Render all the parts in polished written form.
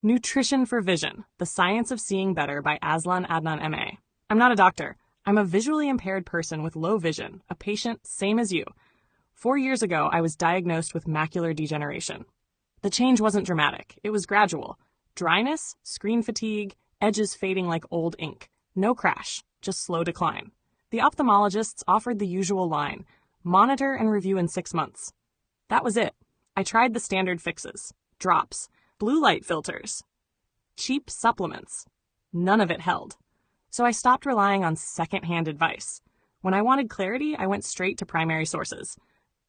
Nutrition for Vision, The Science of Seeing Better by AZLAN ADNAN MA. I'm not a doctor. I'm a visually impaired person with low vision, a patient same as you. 4 years ago, I was diagnosed with macular degeneration. The change wasn't dramatic. It was gradual. Dryness, screen fatigue, edges fading like old ink. No crash, just slow decline. The ophthalmologists offered the usual line, monitor and review in 6 months. That was it. I tried the standard fixes. Drops. Blue light filters, cheap supplements. None of it held. So I stopped relying on second-hand advice. When I wanted clarity, I went straight to primary sources.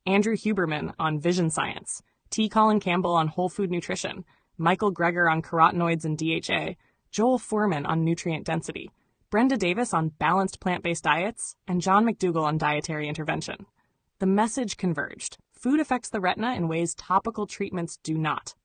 Andrew Huberman on vision science, Colin Campbell on whole food nutrition, Michael Greger on carotenoids and DHA, Joel Fuhrman on nutrient density, Brenda Davis on balanced plant-based diets, and John McDougall on dietary intervention. The message converged. Food affects the retina in ways topical treatments do not.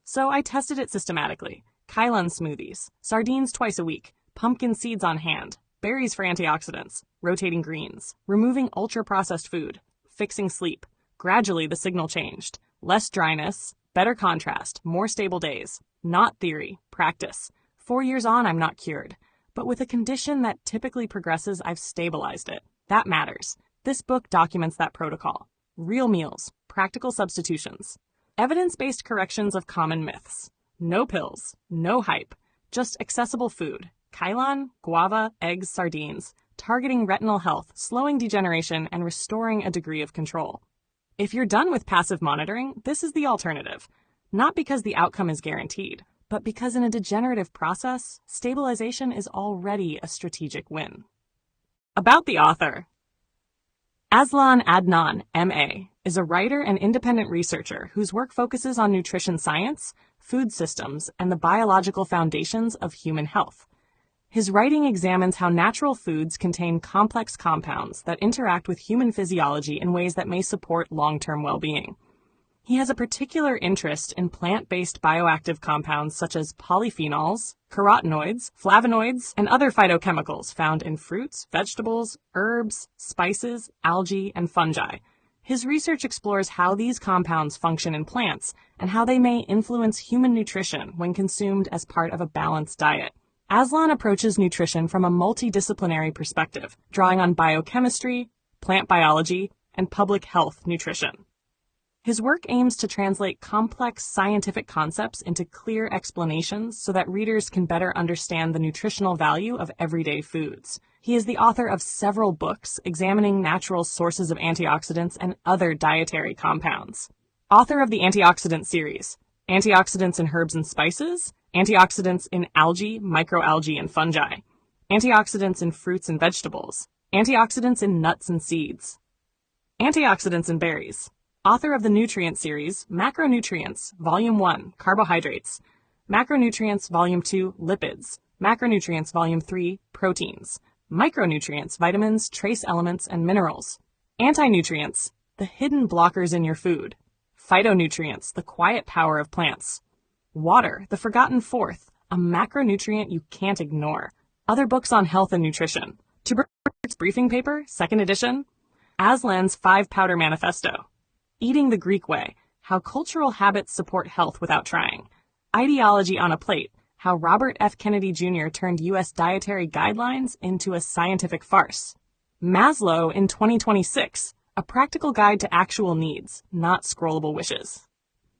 So I tested it systematically. Kylan smoothies, sardines twice a week, pumpkin seeds on hand, berries for antioxidants, rotating greens, removing ultra-processed food, fixing sleep. Gradually, the signal changed. Less dryness, better contrast, more stable days. Not theory, practice. 4 years on, I'm not cured. But with a condition that typically progresses, I've stabilized it. That matters. This book documents that protocol. Real meals, practical substitutions. Evidence-based corrections of common myths. No pills, no hype, just accessible food. Kylan, guava, eggs, sardines, targeting retinal health, slowing degeneration, and restoring a degree of control. If you're done with passive monitoring, this is the alternative. Not because the outcome is guaranteed, but because in a degenerative process, stabilization is already a strategic win. About the author. AZLAN ADNAN, MA, is a writer and independent researcher whose work focuses on nutrition science, food systems, and the biological foundations of human health. His writing examines how natural foods contain complex compounds that interact with human physiology in ways that may support long-term well-being. He has a particular interest in plant-based bioactive compounds such as polyphenols, carotenoids, flavonoids, and other phytochemicals found in fruits, vegetables, herbs, spices, algae, and fungi. His research explores how these compounds function in plants and how they may influence human nutrition when consumed as part of a balanced diet. AZLAN approaches nutrition from a multidisciplinary perspective, drawing on biochemistry, plant biology, and public health nutrition. His work aims to translate complex scientific concepts into clear explanations so that readers can better understand the nutritional value of everyday foods. He is the author of several books examining natural sources of antioxidants and other dietary compounds. Author of the Antioxidant series, Antioxidants in Herbs and Spices, Antioxidants in Algae, Microalgae, and Fungi, Antioxidants in Fruits and Vegetables, Antioxidants in Nuts and Seeds, Antioxidants in Berries. Author of the Nutrient series, Macronutrients, Volume 1, Carbohydrates, Macronutrients, Volume 2, Lipids, Macronutrients, Volume 3, Proteins, Micronutrients, Vitamins, Trace Elements, and Minerals, Anti-nutrients, The Hidden Blockers in Your Food, Phytonutrients, The Quiet Power of Plants, Water, The Forgotten Fourth, a macronutrient you can't ignore, Other Books on Health and Nutrition, Tubert's Briefing Paper, 2nd edition, AZLAN's 5-Powder Manifesto, Eating the Greek Way, How Cultural Habits Support Health Without Trying. Ideology on a Plate, How Robert F. Kennedy Jr. Turned U.S. Dietary Guidelines into a Scientific Farce. Maslow in 2026, A Practical Guide to Actual Needs, Not Scrollable Wishes.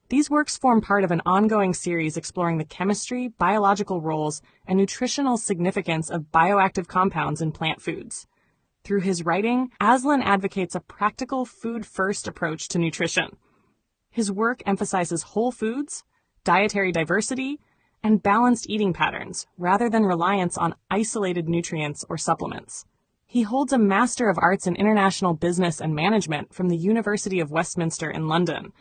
These works form part of an ongoing series exploring the chemistry, biological roles, and nutritional significance of bioactive compounds in plant foods. Through his writing, AZLAN advocates a practical food-first approach to nutrition. His work emphasizes whole foods, dietary diversity, and balanced eating patterns rather than reliance on isolated nutrients or supplements. He holds a Master of Arts in International Business and Management from the University of Westminster in London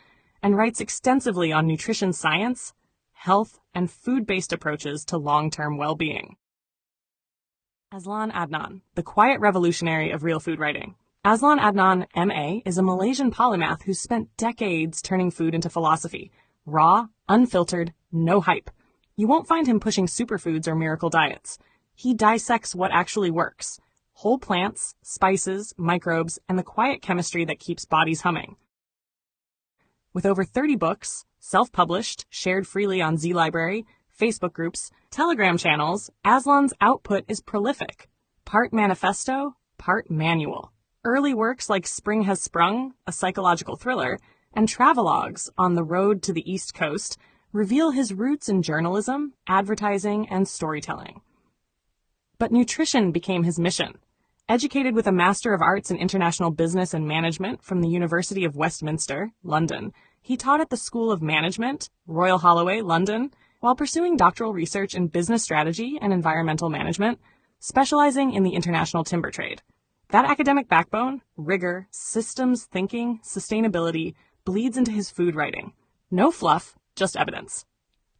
and writes extensively on nutrition science, health, and food-based approaches to long-term well-being. AZLAN ADNAN, the quiet revolutionary of real food writing. AZLAN ADNAN, M.A., is a Malaysian polymath who spent decades turning food into philosophy. Raw, unfiltered, no hype. You won't find him pushing superfoods or miracle diets. He dissects what actually works. Whole plants, spices, microbes, and the quiet chemistry that keeps bodies humming. With over 30 books, self-published, shared freely on Z Library, Facebook groups, Telegram channels, AZLAN's output is prolific. Part manifesto, part manual. Early works like Spring Has Sprung, a psychological thriller, and travelogues On the Road to the East Coast reveal his roots in journalism, advertising, and storytelling. But nutrition became his mission. Educated with a Master of Arts in International Business and Management from the University of Westminster, London, he taught at the School of Management, Royal Holloway, London, while pursuing doctoral research in business strategy and environmental management, specializing in the international timber trade. That academic backbone, rigor, systems thinking, sustainability, bleeds into his food writing. No fluff, just evidence.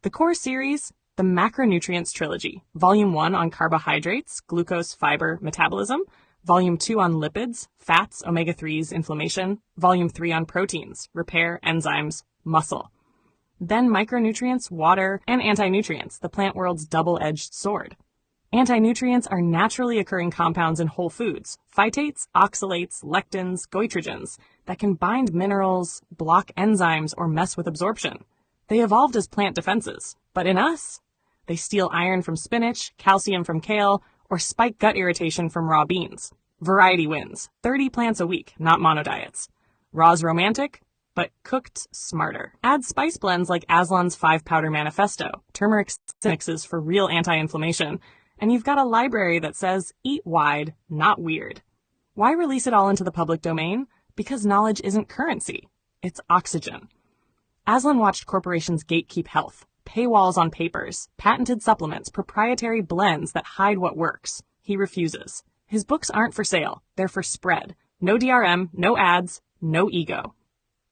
The core series, the Macronutrients Trilogy, Volume 1 on carbohydrates, glucose, fiber, metabolism, Volume 2 on lipids, fats, omega-3s, inflammation, Volume 3 on proteins, repair, enzymes, muscle. Then micronutrients, water, and anti-nutrients, the plant world's double-edged sword. Anti-nutrients are naturally occurring compounds in whole foods, phytates, oxalates, lectins, goitrogens, that can bind minerals, block enzymes, or mess with absorption. They evolved as plant defenses, but in us, they steal iron from spinach, calcium from kale, or spike gut irritation from raw beans. Variety wins. 30 plants a week, not monodiets. Raw's romantic, but cooked smarter. Add spice blends like AZLAN's 5-powder manifesto, turmeric mixes for real anti-inflammation, and you've got a library that says, eat wide, not weird. Why release it all into the public domain? Because knowledge isn't currency. It's oxygen. AZLAN watched corporations gatekeep health, paywalls on papers, patented supplements, proprietary blends that hide what works. He refuses. His books aren't for sale. They're for spread. No DRM, no ads, no ego.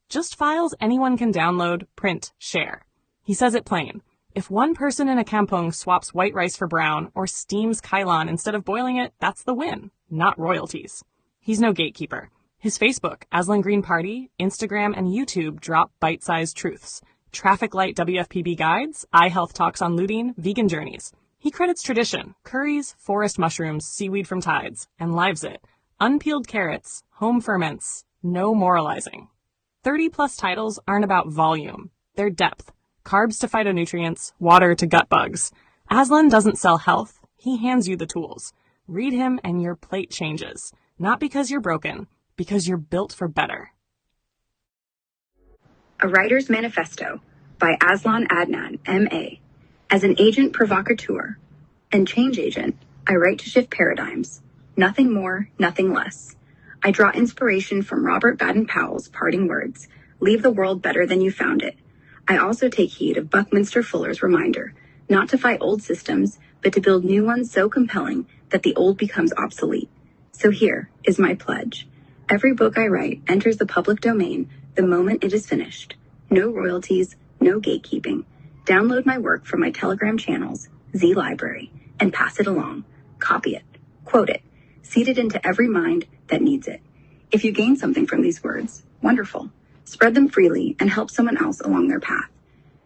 Just files anyone can download, print, share. He says it plain. If one person in a kampong swaps white rice for brown or steams kailan instead of boiling it, that's the win, not royalties. He's no gatekeeper. His Facebook, AZLAN Green Party, Instagram, and YouTube drop bite-sized truths. Traffic light WFPB guides, eye health talks on lutein, vegan journeys. He credits tradition, curries, forest mushrooms, seaweed from tides, and lives it. Unpeeled carrots, home ferments, no moralizing. 30-plus titles aren't about volume. They're depth. Carbs to phytonutrients, water to gut bugs. AZLAN doesn't sell health. He hands you the tools. Read him and your plate changes. Not because you're broken, because you're built for better. A Writer's Manifesto by AZLAN ADNAN, M.A. As an agent provocateur and change agent, I write to shift paradigms. Nothing more, nothing less. I draw inspiration from Robert Baden-Powell's parting words, leave the world better than you found it. I also take heed of Buckminster Fuller's reminder, not to fight old systems, but to build new ones so compelling that the old becomes obsolete. So here is my pledge. Every book I write enters the public domain the moment it is finished. No royalties, no gatekeeping. Download my work from my Telegram channels, Z Library, and pass it along. Copy it. Quote it. Seed it into every mind that needs it. If you gain something from these words, wonderful. Spread them freely and help someone else along their path.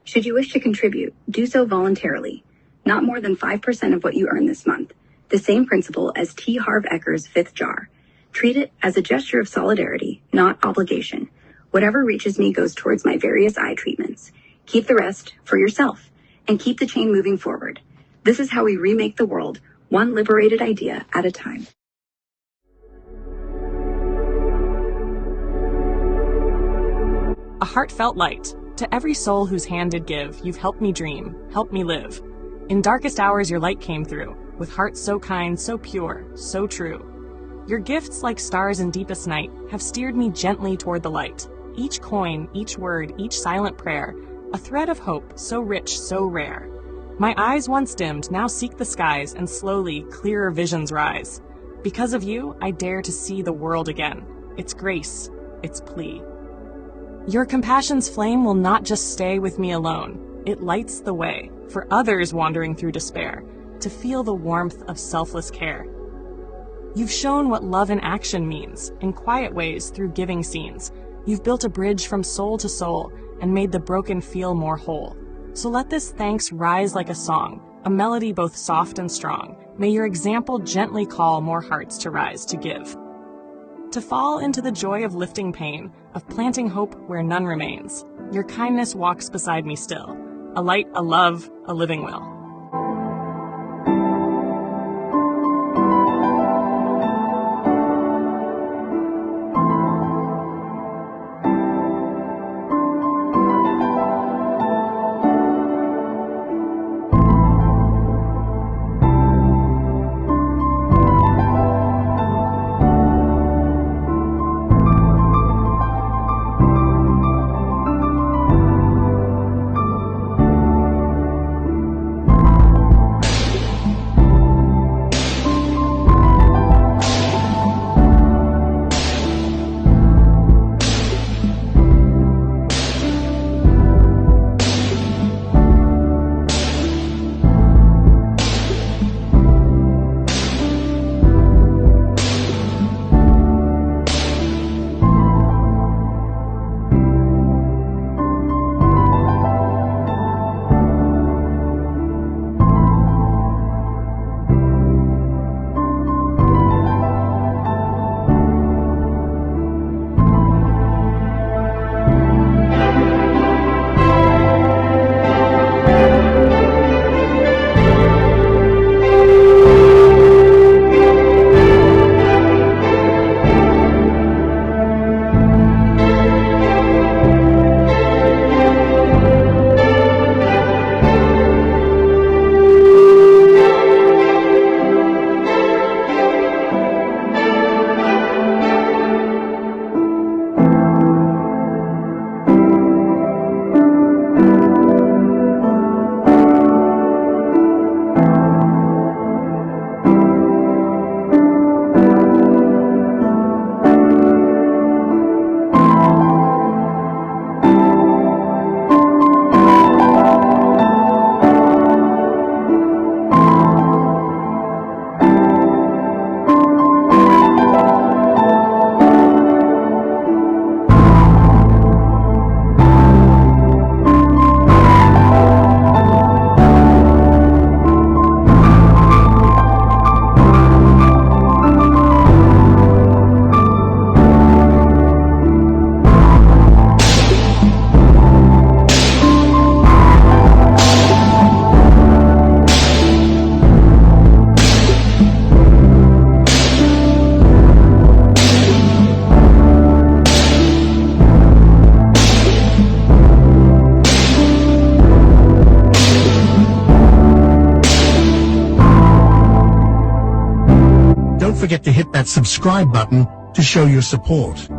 Should you wish to contribute, do so voluntarily. Not more than 5% of what you earn this month. The same principle as T. Harv Ecker's 5th jar. Treat it as a gesture of solidarity, not obligation. Whatever reaches me goes towards my various eye treatments. Keep the rest for yourself and keep the chain moving forward. This is how we remake the world, one liberated idea at a time. A heartfelt light. To every soul whose hand did give, you've helped me dream, helped me live. In darkest hours your light came through, with hearts so kind, so pure, so true. Your gifts, like stars in deepest night, have steered me gently toward the light. Each coin, each word, each silent prayer, a thread of hope so rich, so rare. My eyes once dimmed now seek the skies, and slowly clearer visions rise. Because of you, I dare to see the world again. Its grace, its plea. Your compassion's flame will not just stay with me alone. It lights the way for others wandering through despair to feel the warmth of selfless care. You've shown what love in action means, in quiet ways through giving scenes. You've built a bridge from soul to soul and made the broken feel more whole. So let this thanks rise like a song, a melody both soft and strong. May your example gently call more hearts to rise to give. To fall into the joy of lifting pain, of planting hope where none remains. Your kindness walks beside me still. A light, a love, a living will. Don't forget to hit that subscribe button to show your support.